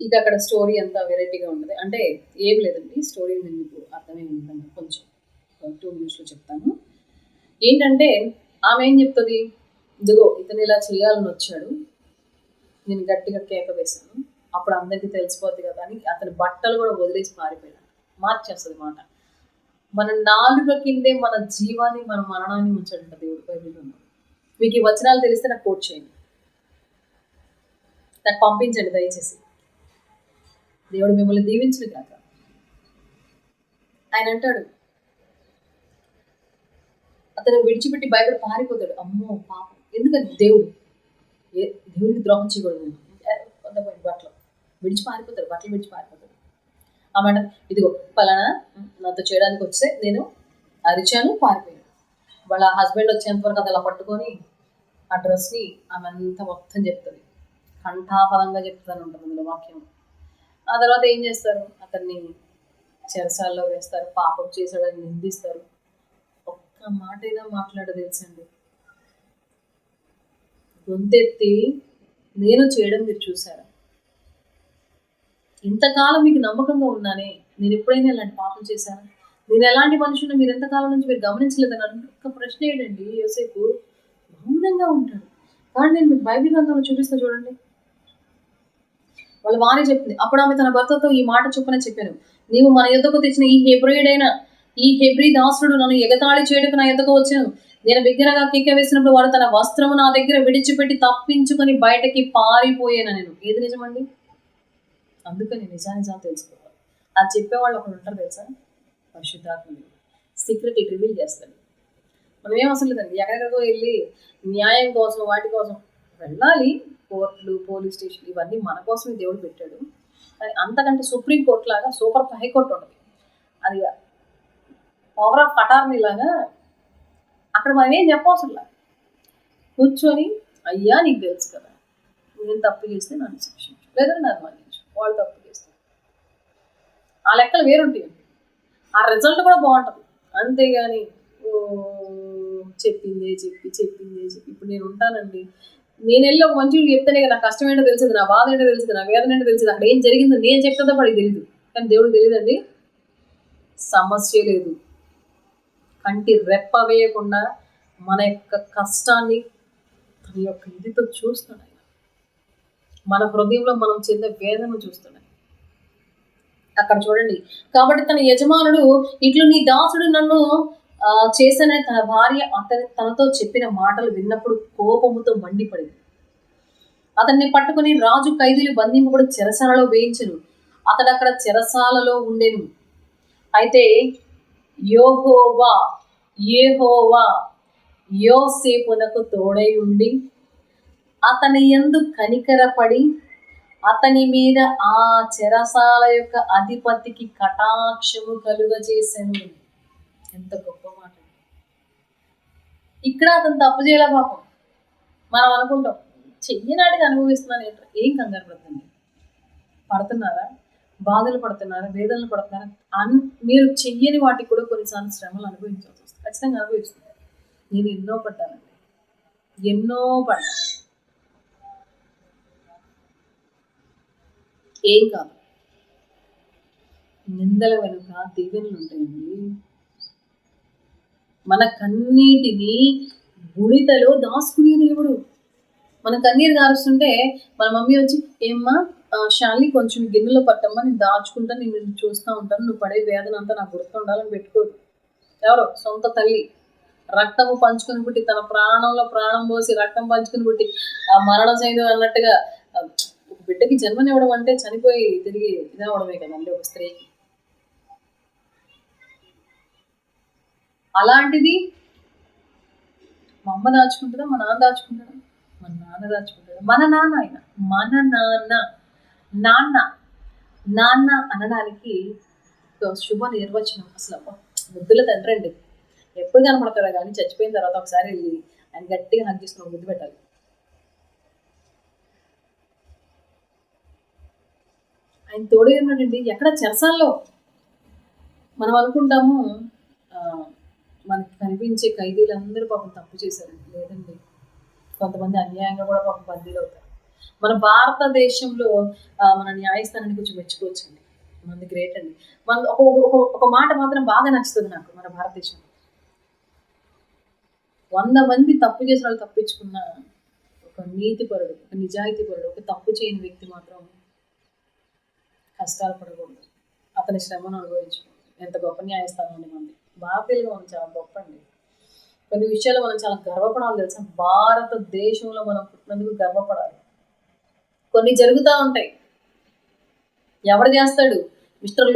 ఇక అక్కడ స్టోరీ అంతా వెరైటీగా ఉంటుంది. అంటే ఏం లేదండి, స్టోరీ నేను మీకు అర్థమై ఉంటుంది, కొంచెం 2 minutesలో చెప్తాను. ఏంటంటే ఆమె ఏం చెప్తుంది, ఇదిగో ఇతను ఇలా చేయాలని వచ్చాడు, నేను గట్టిగా కేక వేశాను, అప్పుడు అందరికీ తెలిసిపోద్ది కదా అని అతని బట్టలు కూడా వదిలేసి పారిపోయాడు. మార్చేస్తుంది మాట. మన నాలుక కిందే మన జీవాన్ని, మన మరణాన్ని ఉంచాడంట దేవుడు బైబిల్లో. మీకు ఈ వచనాలు తెలిస్తే నాకు కోట్ చేయండి, నాకు పంపించండి దయచేసి. దేవుడు మిమ్మల్ని దీవించడు కాక. ఆయన అంటాడు, అతను విడిచిపెట్టి భయపడి పారిపోతాడు. అమ్మో పాపం, ఎందుకని దేవుడికి ద్రోహం చేయకూడదు, బట్టలు విడిచి పారిపోతాడు, బట్టలు విడిచి పారిపోతాడు. ఆ మాట, ఇదిగో పలానా నాతో చేయడానికి వస్తే నేను అరిచాను, పారిపోయాను. వాళ్ళ హస్బెండ్ వచ్చేంత వరకు అది అలా పట్టుకొని ఆ డ్రెస్ని ఆమె అంతా మొత్తం చెప్తుంది, కంఠాపరంగా చెప్తాను ఉంటుంది అందులో వాక్యం. ఆ తర్వాత ఏం చేస్తారు, అతన్ని చెరసాల్లో వేస్తారు, పాపం చేశాడని నిందిస్తారు. ఒక్క మాట అయినా తెలుసండి, గొంతెత్తి నేను చేయడం మీరు చూసారా? ఇంతకాలం మీకు నమ్మకంగా ఉన్నానే, నేను ఎప్పుడైనా ఇలాంటి పాపం చేశాను, నేను ఎలాంటి మనుషులు మీరు ఎంతకాలం నుంచి మీరు గమనించలేదని ఒక్క ప్రశ్న ఏంటండి. యోసేపు మౌనంగా ఉంటాడు. కానీ నేను మీకు బైబిల్ గ్రంథంలో చూపిస్తా చూడండి. వాళ్ళ భార్య చెప్తుంది, అప్పుడు ఆమె తన భర్తతో ఈ మాట చొప్పున చెప్పాను, నీవు మన యుద్ధకు తెచ్చిన ఈ హెబ్రీ దాసుడు నన్ను ఎగతాళి చేయడానికి నా యుద్ధకు వచ్చాను. నేను బిగ్గరగా కిక్క వేసినప్పుడు వాడు తన వస్త్రము నా దగ్గర విడిచిపెట్టి తప్పించుకొని బయటకి పారిపోయాను. నేను ఏది నిజమండి? అందుకని నిజానిజాలు తెలుసుకోవాలి. అది చెప్పేవాళ్ళు ఒకరు ఉంటారు తెలుసా, పరిశుద్ధాత్ముడు. సీక్రెట్ రివీల్ చేస్తాడు. మనం ఏం అవసరం లేదండి ఎక్కడెక్కడికో వెళ్ళి న్యాయం కోసం వాటి కోసం వెళ్ళాలి. కోర్టులు, పోలీస్ స్టేషన్ ఇవన్నీ మన కోసమే దేవుడు పెట్టాడు. కానీ అంతకంటే సుప్రీంకోర్టు లాగా సూపర్ హైకోర్టు ఉంటుంది. అది పవర్ ఆఫ్ అటార్నీ లాగా. అక్కడ మనం ఏం చెప్పవసరం లేదు, కూర్చొని అయ్యా నీకు తెలుసు కదా, నేను తప్పు చేస్తే నన్ను శిక్షించు, లేదంటే నన్ను మన్నించు. వాళ్ళు తప్పు చేస్తే ఆ లెక్కలు వేరుంటాయి, ఆ రిజల్ట్ కూడా బాగుంటుంది. అంతేగాని చెప్పిందే చెప్పి ఇప్పుడు నేను ఉంటానండి, నేను వెళ్ళి ఒక మంచి చెప్తేనే కదా నా కష్టం ఏంటో తెలిసింది, నా బాధ ఏంటో తెలిసింది, నా వేదన ఏంటో తెలిసింది, అక్కడ ఏం జరిగిందో నేను చెప్తుందో వాడికి తెలియదు. కానీ దేవుడు తెలియదండి, సమస్య లేదు. కంటి రెప్ప వేయకుండా మన యొక్క కష్టాన్ని తన యొక్క ఇదితో చూస్తున్నాయి. మన హృదయంలో మనం చెందే వేదన చూస్తున్నాయి. అక్కడ చూడండి, కాబట్టి తన యజమానుడు ఇట్లు నీ దాసుడు నన్ను చేశానని తన భార్య తనతో చెప్పిన మాటలు విన్నప్పుడు కోపముతో మండిపడింది. అతన్ని పట్టుకుని రాజు ఖైదీలు బంధింపబడి చెరసాలలో వేయించను. అతడు అక్కడ చెరసాలలో ఉండెను. అయితే యెహోవా యోసేపునకు తోడై ఉండి అతని యందు కనికరపడి అతని మీద ఆ చెరసాల యొక్క అధిపతికి కటాక్షము కలుగజేశాను. ఎంత గొప్ప మాట! ఇక్కడ అతను తప్పు చేయలే పాపం. మనం అనుకుంటాం చెయ్యనాటికి అనుభవిస్తున్నాను, ఏం కంగారు పడుతుంది? పడుతున్నారా? బాధలు పడుతున్నారా? వేదనలు పడుతున్నారా? మీరు చెయ్యని వాటికి కూడా కొన్నిసార్లు శ్రమలు అనుభవించాల్సి వస్తుంది. ఖచ్చితంగా అనుభవిస్తున్నారు. నేను ఎన్నో పడ్డానండి, ఏం కాదు, నిందల వెనుక దీవెనలు ఉంటాయండి. మన కన్నీటిని బుడితలో దాచుకునే దేవుడు. మన కన్నీరు కారుస్తుంటే మన మమ్మీ వచ్చి, ఏమ్మా శాలిని కొంచెం గిన్నెలో పట్టమ్మా, నేను దాచుకుంటాను, నేను చూస్తూ ఉంటాను, నువ్వు పడే వేదన అంతా నాకు గుర్తు ఉండాలని పెట్టుకోదు. ఎవరో సొంత తల్లి రక్తము పంచుకుని పుట్టి, తన ప్రాణంలో ప్రాణం పోసి రక్తం పంచుకుని పుట్టి ఆ మరణ సైతం అన్నట్టుగా ఒక బిడ్డకి జన్మనివ్వడం అంటే చనిపోయి తిరిగి ఇదవడమే కదండి ఒక స్త్రీకి. అలాంటిది మా అమ్మ దాచుకుంటుందా, మా నాన్న దాచుకుంటాడా? మన నాన్న దాచుకుంటాడు. మన నాన్న అనడానికి శుభ నిర్వచనం. అసలు ముద్దుల తండ్రి అండి. ఎప్పుడు కనపడతాడో కానీ చచ్చిపోయిన తర్వాత ఒకసారి వెళ్ళి ఆయన గట్టిగా హగ్ చేసుకుని ముద్దు పెట్టాలి. ఆయన తోడు ఉన్నాడండి. ఎక్కడ చెరసాల్లో మనం అనుకుంటాము మనకి కనిపించే ఖైదీలందరూ పాపం తప్పు చేశారండి. లేదండి, కొంతమంది అన్యాయంగా కూడా పాపం బందీలు అవుతారు. మన భారతదేశంలో మన న్యాయస్థానాన్ని కొంచెం మెచ్చుకోవచ్చండి. మనది గ్రేట్ అండి. మన ఒక మాట మాత్రం బాగా నచ్చుతుంది నాకు మన భారతదేశంలో. 100 మంది తప్పు చేసిన వాళ్ళు తప్పించుకున్న ఒక నీతిపరుడు, ఒక నిజాయితీపరుడు, ఒక తప్పు చేయని వ్యక్తి మాత్రం కష్టాలు పడకూడదు. అతని శ్రమను అనుభవించుకోండి. ఎంత గొప్ప న్యాయస్థానం అండి మనది. భారతీయులుగా మనం చాలా గొప్ప అండి. కొన్ని విషయాలు మనం చాలా గర్వపడాలి తెలుసా. భారతదేశంలో మనం పుట్టినందుకు గర్వపడాలి. కొన్ని జరుగుతూ ఉంటాయి. ఎవడు చేస్తాడు? మిస్టర్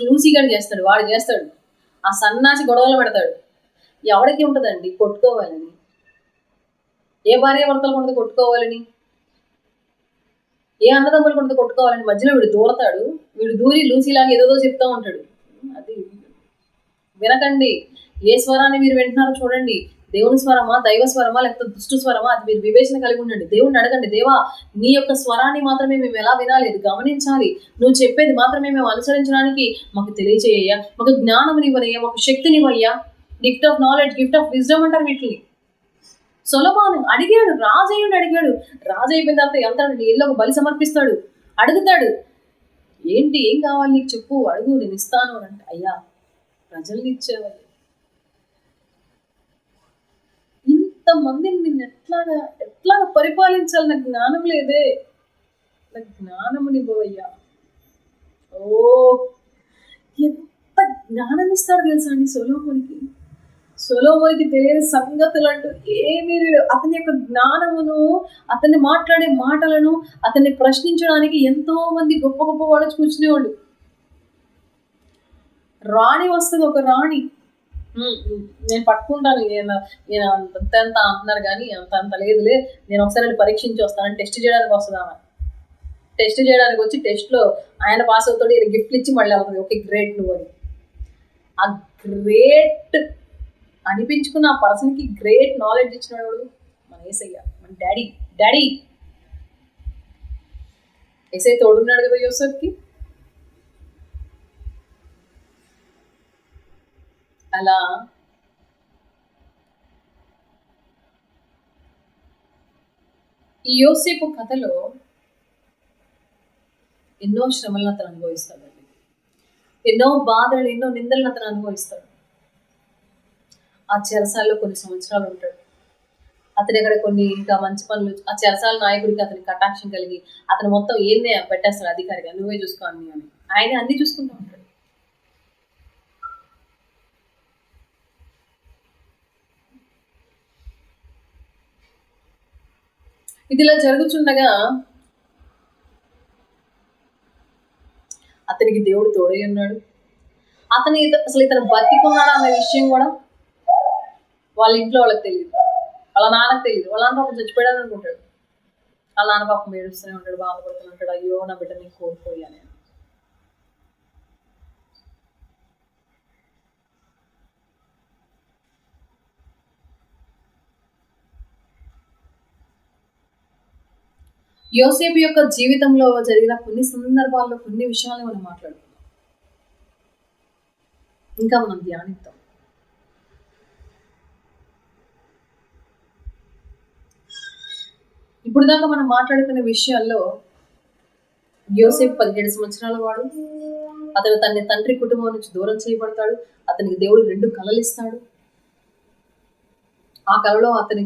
లూసీ గారు చేస్తాడు. వాడు చేస్తాడు. ఆ సన్నాసి గొడవలు పెడతాడు. ఎవరికి ఉంటుందండి కొట్టుకోవాలని? ఏ భార్యాభర్తలకు ఉంటుంది కొట్టుకోవాలని? ఏ అన్నదమ్ములకు ఉంటుంది కొట్టుకోవాలని? మధ్యలో వీడు దూరతాడు. వీడు దూరి లూసీలాగా ఏదో చెప్తూ ఉంటాడు. అది వినకండి. ఏ స్వరాన్ని మీరు వింటున్నారో చూడండి. దేవుని స్వరమా, దైవ స్వరమా, లేకపోతే దుష్టు స్వరమా, అది మీరు వివేచన కలిగి ఉండండి. దేవుణ్ణి అడగండి, దేవా నీ యొక్క స్వరాన్ని మాత్రమే మేము ఎలా వినాలి, అది గమనించాలి. నువ్వు చెప్పేది మాత్రమే మేము అనుసరించడానికి మాకు తెలియచేయ్యా, మాకు జ్ఞానమునివ్వనయ్యా, మాకు శక్తినివ్వయ్యా. Gift of knowledge, gift of wisdom అంటారు వీటిని. సొలొమోను అడిగాడు, రాజయ్యుడు అడిగాడు. రాజు అయిపోయిన తర్వాత వెళ్తాడు, ఇల్లు ఒక బలి సమర్పిస్తాడు. అడుగుతాడు, ఏంటి, ఏం కావాలి నీకు చెప్పు, అడుగు, నేను ఇస్తాను అని అంటే, అయ్యా ప్రజల్ని ఇచ్చేవాళ్ళు, ఇంతమందిని నిన్ను ఎట్లాగా పరిపాలించాలి, నాకు జ్ఞానం లేదే, నాకు జ్ఞానమునివ్వయ్యా. ఓ ఎంత జ్ఞానం ఇస్తాడు తెలుసా అండి సొలొమోనుకి తెలియని సంగతులు అంటూ ఏమీ లేవు. అతని యొక్క జ్ఞానమును, అతన్ని మాట్లాడే మాటలను, అతన్ని ప్రశ్నించడానికి ఎంతో మంది గొప్ప గొప్ప వాళ్ళు కూర్చునేవాళ్ళు. రాణి వస్తుంది, ఒక రాణి, నేను పట్టుకుంటాను, ఈయన అంత అంటున్నారు కానీ అంత లేదులే, నేను ఒకసారి పరీక్షించి వస్తాను, టెస్ట్ చేయడానికి వస్తుంది ఆమె. టెస్ట్ చేయడానికి వచ్చి టెస్ట్లో ఆయన పాస్ అవుతాడు, ఈయన గిఫ్ట్లు ఇచ్చి మళ్ళీ అవుతుంది, ఓకే గ్రేట్ నువ్వు అని. ఆ గ్రేట్ అనిపించుకున్న ఆ పర్సన్కి గ్రేట్ నాలెడ్జ్ ఇచ్చినాడు మన యేసయ్య, మన డాడీ. యేసయ్య తోడున్నాడు కదా యోసేపుకి. అలా ఈ యోసేపు కథలో ఎన్నో శ్రమలను అతను అనుభవిస్తాడండి, ఎన్నో బాధలు, ఎన్నో నిందలను అతను అనుభవిస్తాడు. ఆ చెరసాల్లో కొన్ని సంవత్సరాలు ఉంటాడు. అతని అక్కడ కొన్ని ఇంకా మంచి పనులు, ఆ చెరసాల నాయకుడికి అతని కటాక్షం కలిగి అతను మొత్తం ఏందే పెట్టేస్తాడు అధికారిగా, నువ్వే చూసుకో అన్ని అని. ఆయన అన్ని చూసుకుంటూ ఉంటాడు. ఇదిలా జరుగుతుండగా అతనికి దేవుడు తోడై ఉన్నాడు. అసలు ఇతను బతికున్నాడు అన్న విషయం కూడా వాళ్ళ ఇంట్లో వాళ్ళకి తెలియదు, వాళ్ళ నాన్నకు తెలియదు. వాళ్ళ నాన్న పాపం చచ్చిపోయాడు అనుకుంటాడు. వాళ్ళ నాన్న పాపం ఏడుస్తూనే ఉంటాడు, బాధపడుతూనే ఉంటాడు, అయ్యో నా బిడ్డ నేను కోల్పోయాను. యోసేపు యొక్క జీవితంలో జరిగిన కొన్ని సందర్భాల్లో కొన్ని విషయాలు మనం మాట్లాడుకుందాం, ఇంకా మనం ధ్యానిద్దాం. ఇప్పుడు దాకా మనం మాట్లాడుకునే విషయాల్లో యోసేపు 17 సంవత్సరాల వాడు. అతను తన తండ్రి కుటుంబం నుంచి దూరం చేయబడతాడు. అతనికి దేవుడు 2 కళలు ఇస్తాడు. ఆ కళలో అతని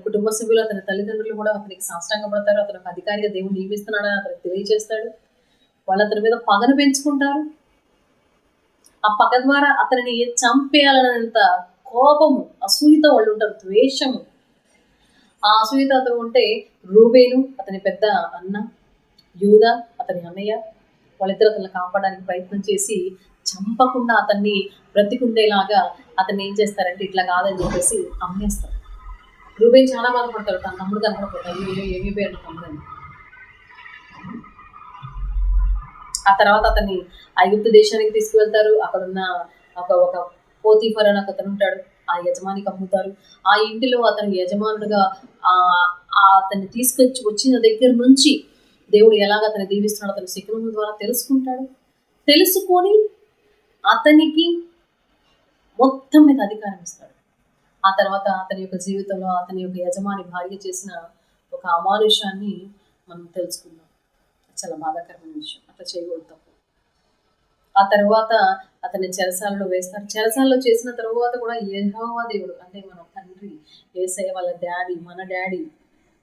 కుటుంబ సభ్యులు, అతని తల్లిదండ్రులు కూడా అతనికి సాష్టాంగపడతారు. అతను ఒక అధికారిగా దేవుడు నియమిస్తున్నాడని అతనికి తెలియజేస్తాడు. వాళ్ళు అతని మీద పగను పెంచుకుంటారు. ఆ పగ ద్వారా అతనిని చంపేయాలనేంత కోపము, అసూయతో వాళ్ళు ఉంటారు, ద్వేషము. ఆ అసూయతో అతను ఉంటే రూబేను అతని పెద్ద అన్న, యూదా అతని అన్నయ్య, వాళ్ళిద్దరు అతన్ని కాపాడడానికి ప్రయత్నం చేసి చంపకుండా అతన్ని బ్రతికుండేలాగా అతన్ని ఏం చేస్తారంటే ఇట్లా కాదని చెప్పేసి అమ్మేస్తారు. రూబేన్ చాలా బాధపడతాడు, తన తమ్ముడు కనపడతాడు, ఏమీ పేరు తమ్ముడని. ఆ తర్వాత అతన్ని ఐగుప్తు దేశానికి తీసుకువెళ్తారు. అక్కడున్న ఒక పోతీఫర్ అని అతను ఉంటాడు, ఆ యజమానికి అమ్ముతారు. ఆ ఇంటిలో అతను యజమానుడుగా అతన్ని తీసుకొచ్చి వచ్చిన దగ్గర నుంచి దేవుడు ఎలాగ అతన్ని దీవిస్తున్నాడు అతని శకునము ద్వారా తెలుసుకుంటాడు. తెలుసుకొని అతనికి మొత్తం మీద అధికారం ఇస్తాడు. ఆ తర్వాత అతని యొక్క జీవితంలో అతని యొక్క యజమాని భార్య చేసిన ఒక అమానుషాన్ని మనం తెలుసుకుందాం. చాలా బాధాకరమైన విషయం. అట్లా చేయకూడదు, తప్పు. ఆ తర్వాత అతన్ని చెరసాలలో వేస్తారు. చెరసాలలో చేసిన తర్వాత కూడా యెహోవా దేవుడు, అంటే మన తండ్రి, యేసయ్య వాళ్ళ డాడీ, మన డాడీ,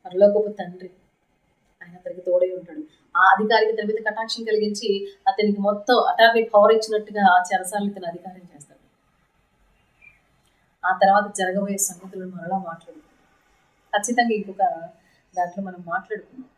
పరలోకపు తండ్రి, ఆయన అతనికి తోడై ఉంటాడు. ఆ అధికారికి తన మీద కటాక్షం కలిగించి అతనికి మొత్తం అటామిక్ పవర్ ఇచ్చినట్టుగా ఆ చెరసాలను ఇతను అధికారం చేస్తాడు. ఆ తర్వాత జరగబోయే సంగతులను మరలా మాట్లాడుకుందాం. ఖచ్చితంగా ఇంకొక దాంట్లో మనం మాట్లాడుకుందాం.